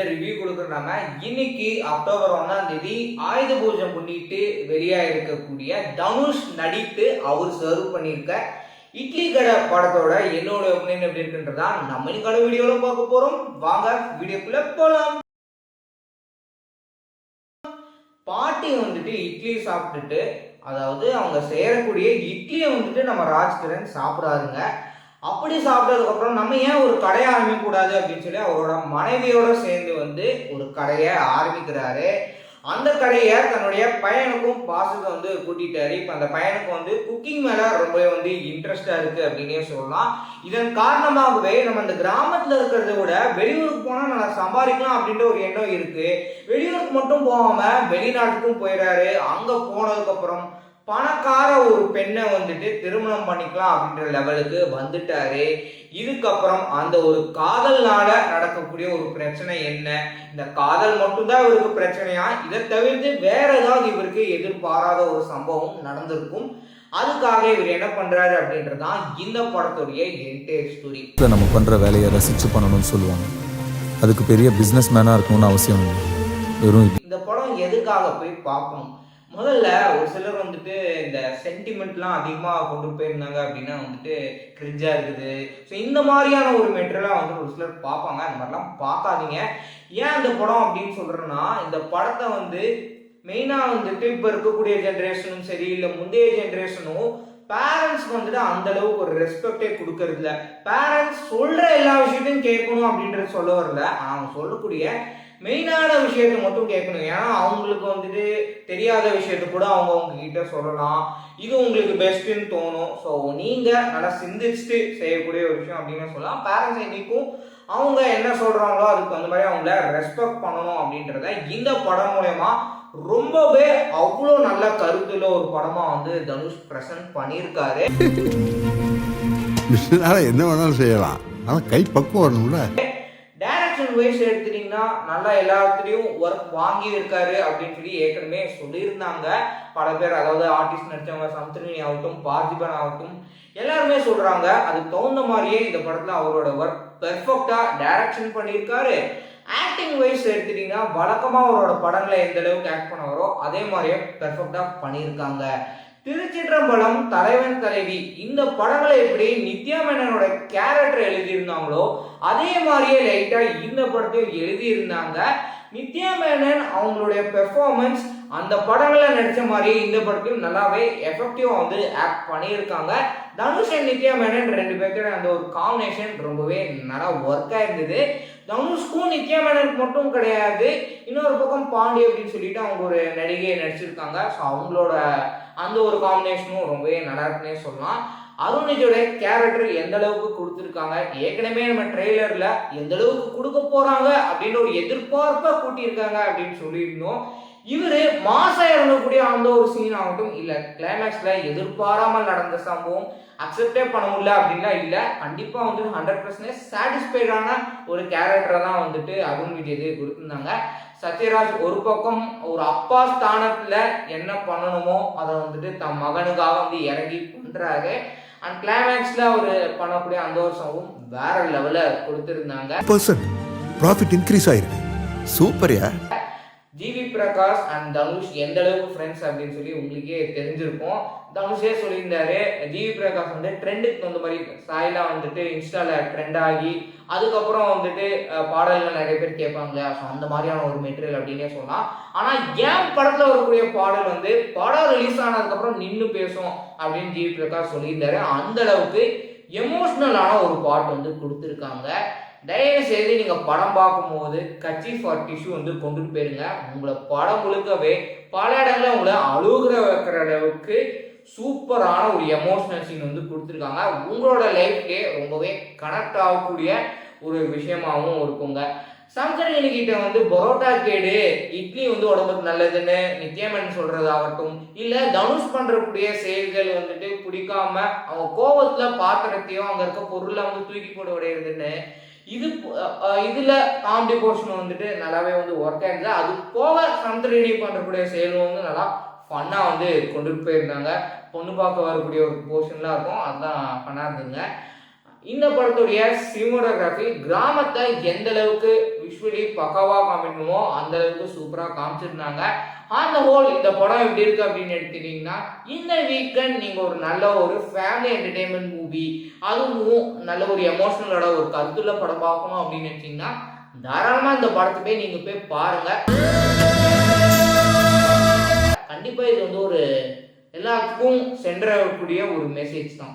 வந்துட்டு ரிவ்யூ கொடுக்குறாங்க. இன்னைக்கு அக்டோபர் 1 ஆயுத பூஜை முன்னிட்டு வெளியா இருக்கக்கூடிய தனுஷ் நடித்து அவர் சர்வ் பண்ணியிருக்க இட்லி கடை படத்தோட என்னோட ஒப்பீனியன் எப்படி இருக்குன்றதா நம்ம இன்னைக்கான வீடியோல பார்க்க போறோம். வாங்க வீடியோக்குள்ள போலாம். பாட்டி வந்துட்டு இட்லி சாப்பிட்டுட்டு, அதாவது அவங்க செய்யக்கூடிய இட்லியை வந்துட்டு நம்ம ராஜ்கிரண் சாப்பிடாருங்க. அப்படி சாப்பிட்டதுக்கு அப்புறம் நம்ம ஏன் ஒரு கடையை ஆரம்பிக்க கூடாது அப்படின்னு சொல்லி அவரோட மனைவியோட சேர்ந்து வந்து ஒரு கடையை ஆரம்பிக்கிறாரு. அந்த கடையை தன்னுடைய பையனுக்கும் பாசுக்கு வந்து கூட்டிட்டாரு. இப்போ அந்த பையனுக்கு வந்து குக்கிங் மேல ரொம்ப வந்து இன்ட்ரெஸ்டா இருக்கு அப்படின்னே சொல்லலாம். இதன் காரணமாகவே நம்ம இந்த கிராமத்துல இருக்கிறத விட வெளியூருக்கு போனா நல்லா சம்பாதிக்கலாம் அப்படின்ற ஒரு எண்ணம் இருக்கு. வெளியூருக்கு மட்டும் போகாம வெளிநாட்டுக்கும் போயிடாரு. அங்க போனதுக்கு அப்புறம் பணக்கார ஒரு பெண்ணை வந்துட்டு திருமணம் பண்ணிக்கலாம் அப்படின்ற லெவலுக்கு வந்துட்டாரு. இதுக்கப்புறம் அந்த ஒரு காதல்னால நடக்கக்கூடிய ஒரு பிரச்சனை என்ன, இந்த காதல் மட்டும்தான் இவருக்கு பிரச்சனையா, இதை தவிர்த்து வேற ஏதாவது இவருக்கு எதிர்பாராத ஒரு சம்பவம் நடந்திருக்கும். அதுக்காக இவர் என்ன பண்றாரு அப்படின்றதான் இந்த படத்துடைய என்டையர் ஸ்டோரி. நம்ம பண்ற வேலையை ரசிச்சு பண்ணணும்னு சொல்லுவாங்க. அதுக்கு பெரிய பிசினஸ் மேனா இருக்கணும்னு அவசியம் இல்லை. வெறும் இந்த படம் எதுக்காக போய் பார்க்கணும்? முதல்ல ஒரு சிலர் வந்துட்டு இந்த சென்டிமெண்ட்லாம் அதிகமாக கொண்டு போயிருந்தாங்க அப்படின்னா வந்துட்டு கிரிஞ்சா இருக்குது. ஸோ இந்த மாதிரியான ஒரு மெட்டீரியலாக வந்து ஒரு சிலர் பார்ப்பாங்க. அந்த மாதிரிலாம் பார்க்காதீங்க. ஏன் அந்த படம் அப்படின்னு சொல்கிறேன்னா, இந்த படத்தை வந்து மெயினாக வந்துட்டு இப்போ இருக்கக்கூடிய ஜென்ரேஷனும் சரி, இல்லை முந்தைய ஜென்ரேஷனும் பேரண்ட்ஸ்க்கு வந்துட்டு அந்த அளவுக்கு ஒரு ரெஸ்பெக்டே கொடுக்கறது இல்லை. பேரண்ட்ஸ் சொல்கிற எல்லா விஷயத்தையும் கேட்கணும் அப்படின்றது சொல்ல வரல. அவங்க சொல்லக்கூடிய மெயினான விஷயத்த மட்டும் கேட்கணும். ஏன்னா அவங்களுக்கு வந்துட்டு தெரியாத விஷயத்த கூட அவங்க உங்ககிட்ட சொல்லலாம். இது உங்களுக்கு பெஸ்ட்டுன்னு தோணும். ஸோ நீங்கள் நல்லா சிந்திச்சுட்டு செய்யக்கூடிய ஒரு விஷயம் அப்படின்னு சொல்லலாம். பேரண்ட்ஸ் இன்னைக்கும் அவங்க என்ன சொல்கிறாங்களோ அதுக்கு அந்த மாதிரி அவங்கள ரெஸ்பெக்ட் பண்ணணும் அப்படின்றத இந்த படம் மூலயமா ரொம்பவே அவ்வளோ நல்ல கருத்துல ஒரு படமா வந்து தனுஷ் பிரசன்ட் பண்ணியிருக்காரு. என்ன வேணாலும் செய்யலாம், ஆனால் கை பக்குவம் வரணும்ல. டைரக்ஷன் வைஸ் எடுத்துட்டீங்கன்னா நல்லா எல்லாத்துலேயும் ஒர்க் வாங்கி இருக்காரு அப்படின்னு சொல்லி ஏற்கனவே சொல்லியிருந்தாங்க பல பேர். அதாவது ஆர்டிஸ்ட் நடிச்சவங்க சமுத்திரனி ஆகட்டும், பார்த்திபன் ஆகட்டும், எல்லாருமே சொல்றாங்க. அதுக்கு தகுந்த மாதிரியே இந்த படத்துல அவரோட ஒர்க் பெர்ஃபெக்டா டைரக்ஷன் பண்ணியிருக்காரு. ஆக்டிங் வைஸ் எடுத்துட்டீங்கன்னா வழக்கமா அவரோட படங்களை எந்த அளவுக்கு ஆக்ட் பண்ணவரோ அதே மாதிரியே பெர்ஃபெக்டா பண்ணியிருக்காங்க. திருச்சிற்றம்பலம், தலைவன் தலைவி இந்த படங்களை எப்படி நித்யா மேனனோட கேரக்டர் எழுதியிருந்தாங்களோ அதே மாதிரியே லைட்டா இந்த படத்தையும் எழுதியிருந்தாங்க. நித்யா மேனன் அவங்களுடைய பெர்ஃபார்மன்ஸ் அந்த படங்களை நடிச்ச மாதிரியே இந்த படத்தையும் நல்லாவே எஃபெக்டிவா வந்து ஆக்ட் பண்ணியிருக்காங்க. தனுஷ் அண்ட் நித்யா மேனன் ரெண்டு பேர்த்தோட அந்த ஒரு காம்பினேஷன் ரொம்பவே நல்லா ஒர்க் ஆயிருந்தது. தனுஷ்க்கும் நித்யா மேனனுக்கு மட்டும் கிடையாது, இன்னொரு பக்கம் பாண்டி அப்படின்னு சொல்லிட்டு அவங்க ஒரு நடிகையை நடிச்சிருக்காங்க. ஸோ அவங்களோட அந்த ஒரு காம்பினேஷனும் ரொம்பவே நல்லா இருக்குன்னே சொல்லலாம். அருண்விஜோட கேரக்டர் எந்த அளவுக்கு கொடுத்துருக்காங்க, ஏற்கனவே நம்ம ட்ரெய்லர்ல எந்த அளவுக்கு கொடுக்க போறாங்க அப்படின்னு ஒரு எதிர்பார்ப்பை கூட்டியிருக்காங்க அப்படின்னு சொல்லியிருந்தோம். இவரு மாசா இறங்கக்கூடிய அந்த ஒரு சீன் ஆகட்டும், இல்ல கிளைமேக்ஸ்ல எதிர்பாராமல் நடந்த சம்பவம் அக்செப்டே பண்ண முடியல அப்படின்னா இல்ல, கண்டிப்பா வந்து 100% சாட்டிஸ்ஃபைடான ஒரு கேரக்டரை தான் வந்துட்டு அருண் விஜய் கொடுத்துருந்தாங்க. சத்யராஜ் ஒரு பக்கம் ஒரு அப்பா ஸ்தானத்துல என்ன பண்ணணுமோ அதை வந்துட்டு தன் மகனுக்காக வந்து இறங்கி பண்றாரு. அண்ட் கிளைமேக்ஸ்ல அவர் பண்ணக்கூடிய அந்த ஒரு சம்பவம் வேற லெவல்ல கொடுத்திருந்தாங்க. ப்ராஃபிட் இன்க்ரீஸ் ஆயிருக்கு. சூப்பர்யா. ஜிவி பிரகாஷ் அண்ட் தனுஷ் எந்த அளவுக்கு ஃப்ரெண்ட்ஸ் அப்படின்னு சொல்லி உங்களுக்கே தெரிஞ்சிருக்கும். தனுஷே சொல்லியிருந்தாரு, ஜிவி பிரகாஷ் வந்து ட்ரெண்டுக்கு தகுந்த மாதிரி சாயிலா வந்துட்டு இன்ஸ்டால ட்ரெண்ட் ஆகி அதுக்கப்புறம் வந்துட்டு பாடல்கள் நிறைய பேர் கேட்பாங்க. ஸோ அந்த மாதிரியான ஒரு மெட்டீரியல் அப்படின்னே சொல்லலாம். ஆனால் ஏன் படத்தில் வரக்கூடிய பாடல் வந்து படம் ரிலீஸ் ஆனதுக்கப்புறம் நின்று பேசும் அப்படின்னு ஜிவி பிரகாஷ் சொல்லியிருந்தாரு. அந்த அளவுக்கு எமோஷ்னலான ஒரு பாட்டு வந்து கொடுத்துருக்காங்க. தயவு செய்து நீங்க படம் பார்க்கும்போது கட்சி ஃபார் டிஷ்யூ வந்து கொண்டுட்டு போயிருங்க. உங்களை படம் முழுக்கவே பல இடங்கள்ல உங்களை அழுகுற வைக்கிற அளவுக்கு சூப்பரான ஒரு எமோஷனல் சீன் வந்து கொடுத்துருக்காங்க. உங்களோட லைஃப்கே ரொம்பவே கனெக்ட் ஆகக்கூடிய ஒரு விஷயமாகவும் இருக்குங்க. சம்சரின் கிட்ட வந்து பரோட்டா கேடு, இட்லி வந்து உடம்புக்கு நல்லதுன்னு நித்யமன் சொல்றதாகட்டும், இல்ல தனுஷ் பண்றக்கூடிய செயல்கள் வந்துட்டு பிடிக்காம அவங்க கோபத்துல பாத்திரத்தையும் அங்க இருக்க பொருளை வந்து தூக்கி போட விடையிறதுன்னு இதுல காமெடி போர்ஷன் வந்துட்டு நல்லாவே வந்து ஒர்க் ஆயிருந்தது. அது போக சந்திரனி பண்றக்கூடிய செயலும் வந்து நல்லா ஃபன்னா வந்து கொண்டுட்டு போயிருந்தாங்க. பொண்ணு பார்க்க வரக்கூடிய ஒரு போர்ஷன்லாம் இருக்கும், அதுதான் ஃபன்னா இருந்ததுங்க. இந்த படத்துடைய சினிமோட்டோகிராஃபி கிராமத்தை எந்த அளவுக்கு விஷுவலி பக்காவாக காமிக்கணுமோ அந்த அளவுக்கு சூப்பராக காமிச்சிருந்தாங்க. அந்த ஹோல் இந்த படம் எப்படி இருக்கு அப்படின்னு எடுத்துக்கிட்டீங்கன்னா, இந்த வீக்கெண்ட் நீங்கள் ஒரு நல்ல ஒரு ஃபேமிலி என்டர்டெயின்மெண்ட் மூவி, அதுவும் நல்ல ஒரு எமோஷனலோட ஒரு கருத்துள்ள படம் பார்க்கணும் அப்படின்னு நினச்சிங்கன்னா தாராளமாக இந்த படத்தை போய் நீங்கள் போய் பாருங்க. கண்டிப்பாக இது வந்து ஒரு எல்லாத்துக்கும் சென்றக்கூடிய ஒரு மெசேஜ் தான்.